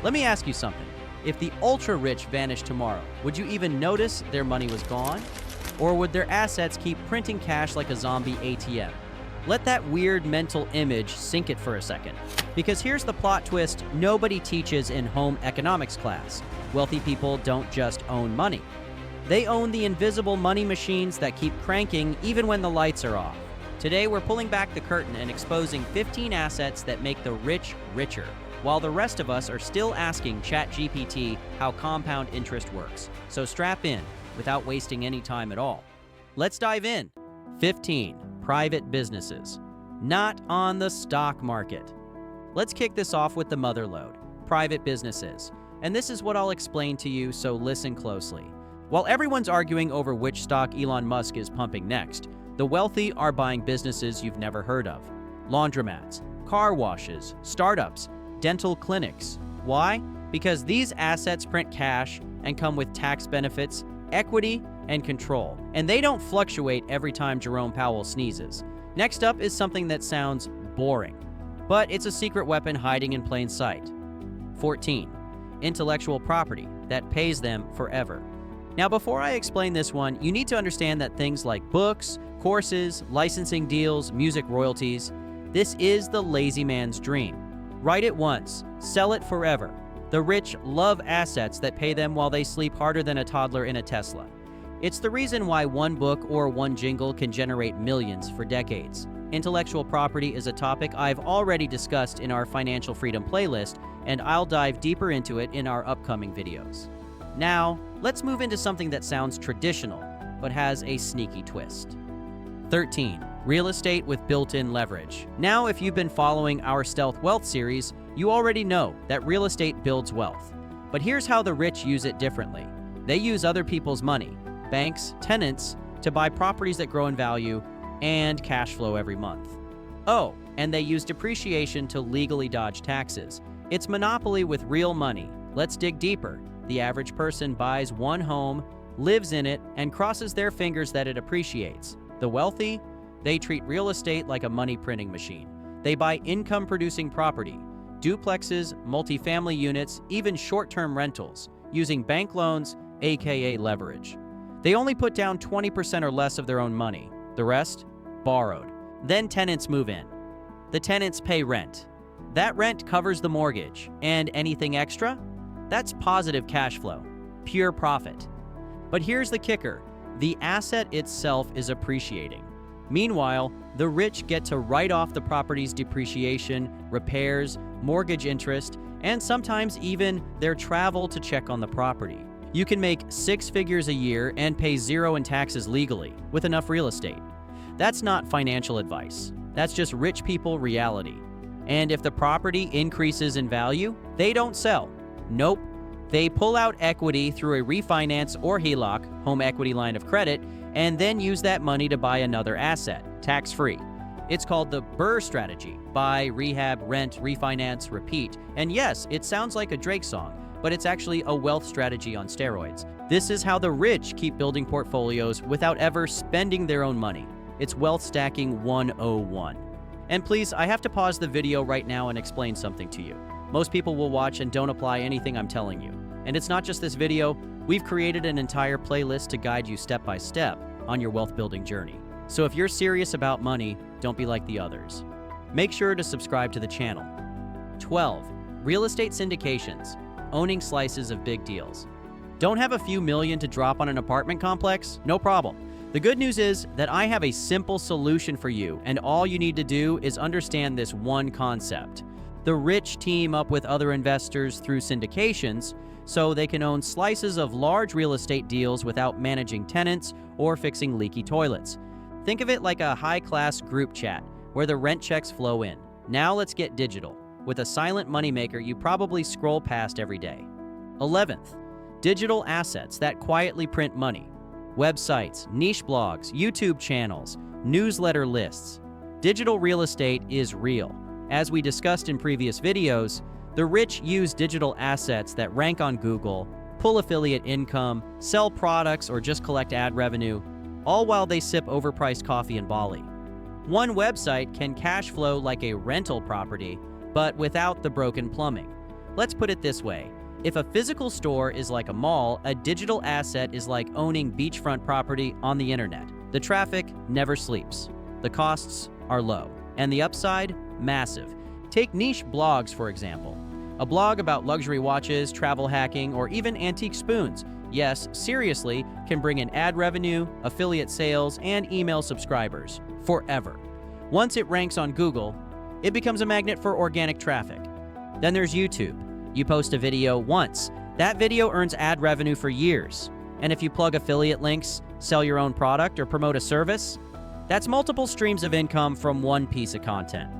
Let me ask you something. If the ultra-rich vanished tomorrow, would you even notice their money was gone? Or would their assets keep printing cash like a zombie ATM? Let that weird mental image sink it for a second. Because here's the plot twist nobody teaches in home economics class. Wealthy people don't just own money. They own the invisible money machines that keep cranking even when the lights are off. Today, we're pulling back the curtain and exposing 15 assets that make the rich richer, while the rest of us are still asking ChatGPT how compound interest works. So strap in, without wasting any time at all. Let's dive in. 15. Private businesses. Not on the stock market. Let's kick this off with the motherlode, private businesses. And this is what I'll explain to you, so listen closely. While everyone's arguing over which stock Elon Musk is pumping next, the wealthy are buying businesses you've never heard of. Laundromats, car washes, startups, dental clinics. Why? Because these assets print cash and come with tax benefits, equity, and control. And they don't fluctuate every time Jerome Powell sneezes. Next up is something that sounds boring, but it's a secret weapon hiding in plain sight. 14. Intellectual property that pays them forever. Now, before I explain this one, you need to understand that things like books, courses, licensing deals, music royalties, this is the lazy man's dream. Write it once, sell it forever. The rich love assets that pay them while they sleep harder than a toddler in a Tesla. It's the reason why one book or one jingle can generate millions for decades. Intellectual property is a topic I've already discussed in our Financial Freedom playlist, and I'll dive deeper into it in our upcoming videos. Now, let's move into something that sounds traditional, but has a sneaky twist. 13. Real estate with built-in leverage. Now, if you've been following our Stealth Wealth series, you already know that real estate builds wealth. But here's how the rich use it differently. They use other people's money, banks, tenants, to buy properties that grow in value and cash flow every month. Oh, and they use depreciation to legally dodge taxes. It's monopoly with real money. Let's dig deeper. The average person buys one home, lives in it, and crosses their fingers that it appreciates. The wealthy, they treat real estate like a money printing machine. They buy income-producing property, duplexes, multifamily units, even short-term rentals, using bank loans, aka leverage. They only put down 20% or less of their own money. The rest, borrowed. Then tenants move in. The tenants pay rent. That rent covers the mortgage, and anything extra? That's positive cash flow, pure profit. But here's the kicker. The asset itself is appreciating. Meanwhile, the rich get to write off the property's depreciation, repairs, mortgage interest, and sometimes even their travel to check on the property. You can make 6 figures a year and pay 0 in taxes legally with enough real estate. That's not financial advice. That's just rich people reality. And if the property increases in value, they don't sell. Nope. They pull out equity through a refinance or HELOC, home equity line of credit, and then use that money to buy another asset, tax-free. It's called the BRRRR strategy: buy, rehab, rent, refinance, repeat. And yes, it sounds like a Drake song, but it's actually a wealth strategy on steroids. This is how the rich keep building portfolios without ever spending their own money. It's wealth stacking 101. And please, I have to pause the video right now and explain something to you. Most people will watch and don't apply anything I'm telling you. And it's not just this video. We've created an entire playlist to guide you step by step on your wealth building journey. So if you're serious about money, don't be like the others. Make sure to subscribe to the channel. 12. Real estate syndications. Owning slices of big deals. Don't have a few million to drop on an apartment complex? No problem. The good news is that I have a simple solution for you, and all you need to do is understand this one concept. The rich team up with other investors through syndications so they can own slices of large real estate deals without managing tenants or fixing leaky toilets. Think of it like a high-class group chat where the rent checks flow in. Now let's get digital with a silent moneymaker you probably scroll past every day. 11th, digital assets that quietly print money. Websites, niche blogs, YouTube channels, newsletter lists. Digital real estate is real. As we discussed in previous videos, the rich use digital assets that rank on Google, pull affiliate income, sell products, or just collect ad revenue, all while they sip overpriced coffee in Bali. One website can cash flow like a rental property, but without the broken plumbing. Let's put it this way. If a physical store is like a mall, a digital asset is like owning beachfront property on the internet. The traffic never sleeps. The costs are low. And the upside? Massive. Take niche blogs, for example. A blog about luxury watches, travel hacking, or even antique spoons. Yes, seriously, can bring in ad revenue, affiliate sales, and email subscribers. Forever. Once it ranks on Google, it becomes a magnet for organic traffic. Then there's YouTube. You post a video once. That video earns ad revenue for years. And if you plug affiliate links, sell your own product, or promote a service, that's multiple streams of income from one piece of content.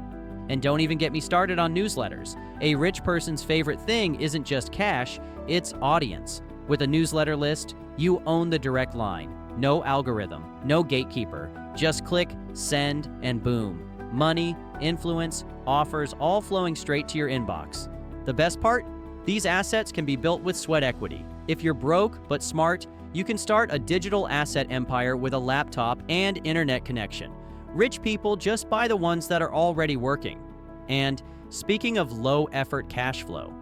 And don't even get me started on newsletters. A rich person's favorite thing isn't just cash, it's audience. With a newsletter list, you own the direct line. No algorithm, no gatekeeper. Just click, send, and boom. Money, influence, offers, all flowing straight to your inbox. The best part? These assets can be built with sweat equity. If you're broke but smart, you can start a digital asset empire with a laptop and internet connection. Rich people just buy the ones that are already working. And speaking of low-effort cash flow,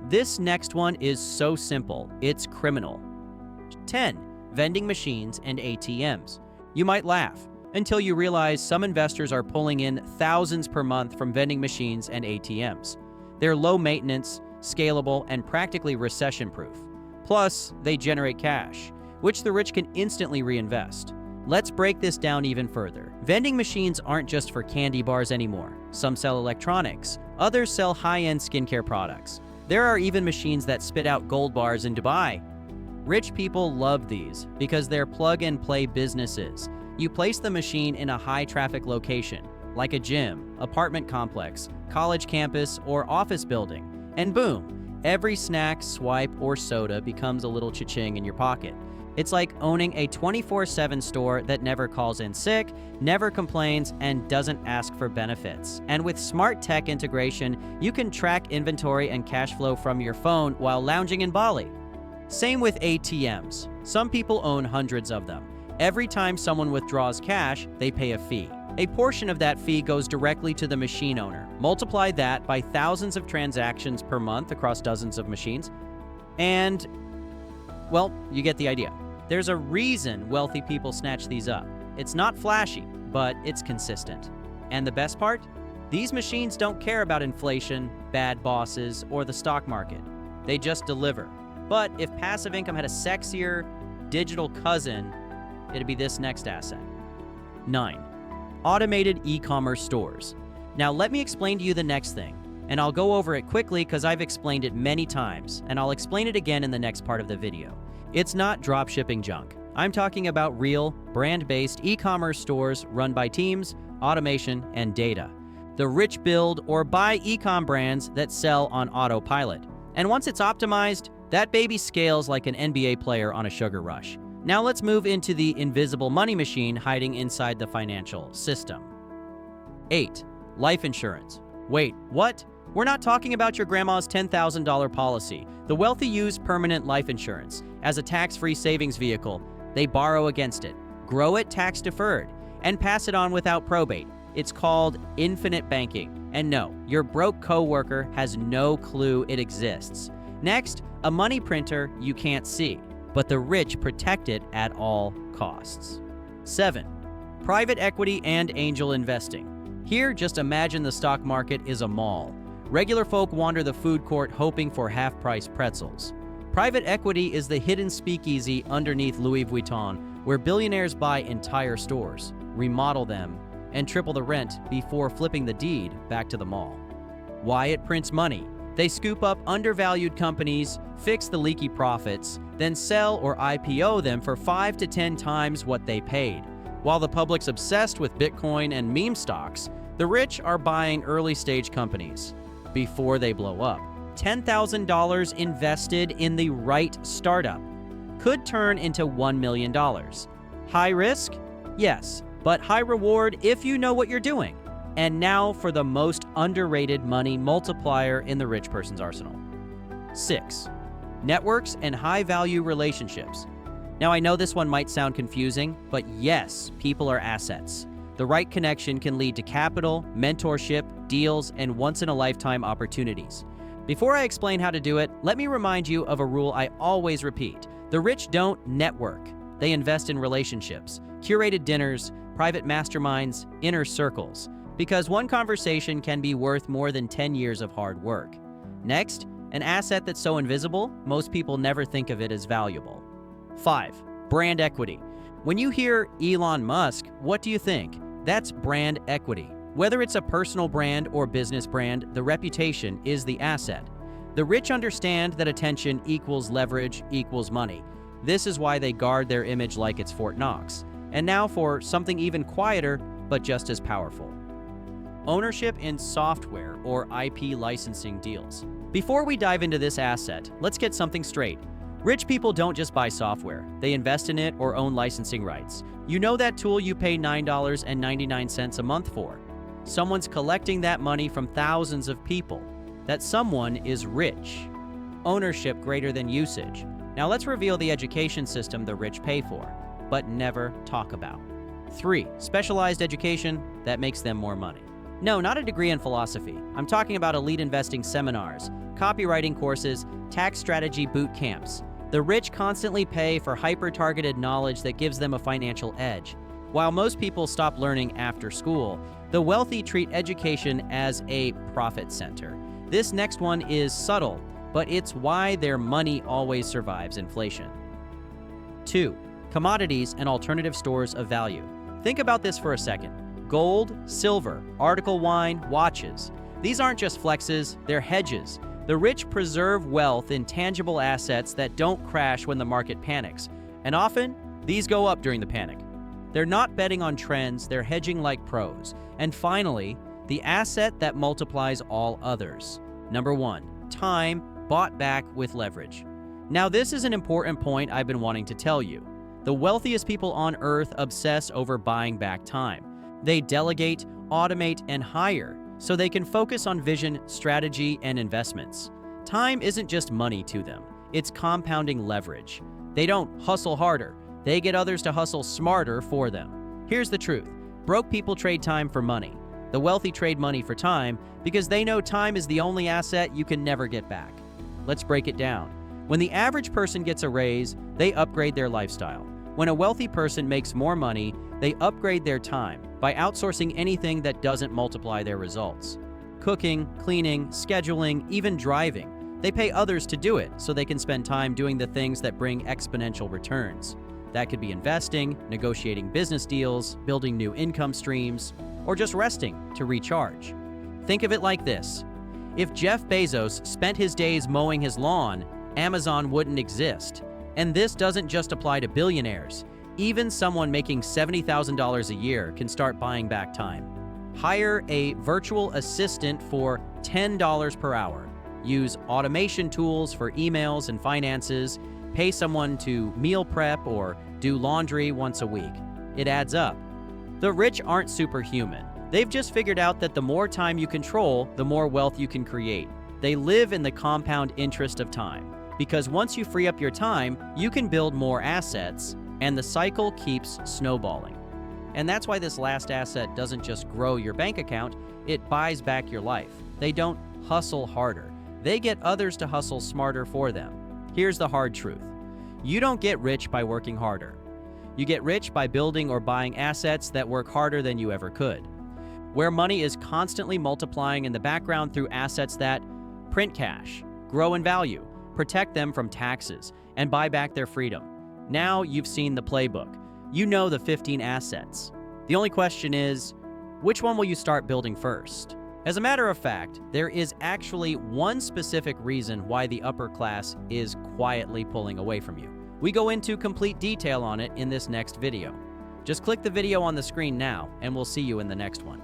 this next one is so simple, it's criminal. 10. Vending machines and ATMs. You might laugh until you realize some investors are pulling in thousands per month from vending machines and ATMs. They're low maintenance, scalable, and practically recession-proof. Plus, they generate cash, which the rich can instantly reinvest. Let's break this down even further. Vending machines aren't just for candy bars anymore. Some sell electronics, others sell high-end skincare products. There are even machines that spit out gold bars in Dubai. Rich people love these because they're plug-and-play businesses. You place the machine in a high-traffic location, like a gym, apartment complex, college campus, or office building, and boom, every snack, swipe, or soda becomes a little cha-ching in your pocket. It's like owning a 24/7 store that never calls in sick, never complains, and doesn't ask for benefits. And with smart tech integration, you can track inventory and cash flow from your phone while lounging in Bali. Same with ATMs. Some people own hundreds of them. Every time someone withdraws cash, they pay a fee. A portion of that fee goes directly to the machine owner. Multiply that by thousands of transactions per month across dozens of machines, and, well, you get the idea. There's a reason wealthy people snatch these up. It's not flashy, but it's consistent. And the best part? These machines don't care about inflation, bad bosses, or the stock market. They just deliver. But if passive income had a sexier digital cousin, it'd be this next asset. 9. Automated e-commerce stores. Now let me explain to you the next thing, and I'll go over it quickly because I've explained it many times, and I'll explain it again in the next part of the video. It's not dropshipping junk. I'm talking about real, brand-based e-commerce stores run by teams, automation, and data. The rich build or buy e-com brands that sell on autopilot. And once it's optimized, that baby scales like an NBA player on a sugar rush. Now let's move into the invisible money machine hiding inside the financial system. 8. Life insurance. Wait, what? We're not talking about your grandma's $10,000 policy. The wealthy use permanent life insurance as a tax-free savings vehicle. They borrow against it, grow it tax-deferred, and pass it on without probate. It's called infinite banking. And no, your broke coworker has no clue it exists. Next, a money printer you can't see, but the rich protect it at all costs. 7. Private equity and angel investing. Here, just imagine the stock market is a mall. Regular folk wander the food court hoping for half-price pretzels. Private equity is the hidden speakeasy underneath Louis Vuitton, where billionaires buy entire stores, remodel them, and triple the rent before flipping the deed back to the mall. Why? It prints money. They scoop up undervalued companies, fix the leaky profits, then sell or IPO them for 5 to 10 times what they paid. While the public's obsessed with Bitcoin and meme stocks, the rich are buying early-stage companies before they blow up. $10,000 invested in the right startup could turn into $1 million. High risk? Yes, but high reward if you know what you're doing. And now for the most underrated money multiplier in the rich person's arsenal. 6. Networks and high-value relationships. Now, I know this one might sound confusing, but yes, people are assets. The right connection can lead to capital, mentorship, deals, and once-in-a-lifetime opportunities. Before I explain how to do it, let me remind you of a rule I always repeat. The rich don't network. They invest in relationships, curated dinners, private masterminds, inner circles, because one conversation can be worth more than 10 years of hard work. Next, an asset that's so invisible, most people never think of it as valuable. 5. Brand equity. When you hear Elon Musk, what do you think? That's brand equity. Whether it's a personal brand or business brand, the reputation is the asset. The rich understand that attention equals leverage equals money. This is why they guard their image like it's Fort Knox. And now for something even quieter, but just as powerful. Ownership in software or IP licensing deals. Before we dive into this asset, let's get something straight. Rich people don't just buy software. They invest in it or own licensing rights. You know that tool you pay $9.99 a month for? Someone's collecting that money from thousands of people. That someone is rich. Ownership greater than usage. Now let's reveal the education system the rich pay for, but never talk about. 3. Specialized education that makes them more money. No, not a degree in philosophy. I'm talking about elite investing seminars, copywriting courses, tax strategy boot camps. The rich constantly pay for hyper-targeted knowledge that gives them a financial edge. While most people stop learning after school, the wealthy treat education as a profit center. This next one is subtle, but it's why their money always survives inflation. 2. Commodities and alternative stores of value. Think about this for a second. Gold, silver, article wine, watches. These aren't just flexes, they're hedges. The rich preserve wealth in tangible assets that don't crash when the market panics. And often, these go up during the panic. They're not betting on trends, they're hedging like pros. And finally, the asset that multiplies all others. Number 1, time bought back with leverage. Now this is an important point I've been wanting to tell you. The wealthiest people on earth obsess over buying back time. They delegate, automate, and hire so they can focus on vision, strategy, and investments. Time isn't just money to them, it's compounding leverage. They don't hustle harder, they get others to hustle smarter for them. Here's the truth. Broke people trade time for money. The wealthy trade money for time because they know time is the only asset you can never get back. Let's break it down. When the average person gets a raise, they upgrade their lifestyle. When a wealthy person makes more money, they upgrade their time by outsourcing anything that doesn't multiply their results. Cooking, cleaning, scheduling, even driving. They pay others to do it so they can spend time doing the things that bring exponential returns. That could be investing, negotiating business deals, building new income streams, or just resting to recharge. Think of it like this. If Jeff Bezos spent his days mowing his lawn, Amazon wouldn't exist. And this doesn't just apply to billionaires. Even someone making $70,000 a year can start buying back time. Hire a virtual assistant for $10 per hour. Use automation tools for emails and finances. Pay someone to meal prep or do laundry once a week. It adds up. The rich aren't superhuman. They've just figured out that the more time you control, the more wealth you can create. They live in the compound interest of time. Because once you free up your time, you can build more assets, and the cycle keeps snowballing. And that's why this last asset doesn't just grow your bank account, it buys back your life. They don't hustle harder. They get others to hustle smarter for them. Here's the hard truth. You don't get rich by working harder. You get rich by building or buying assets that work harder than you ever could. Where money is constantly multiplying in the background through assets that print cash, grow in value, protect them from taxes, and buy back their freedom. Now you've seen the playbook. You know the 15 assets. The only question is, which one will you start building first? As a matter of fact, there is actually one specific reason why the upper class is quietly pulling away from you. We go into complete detail on it in this next video. Just click the video on the screen now, and we'll see you in the next one.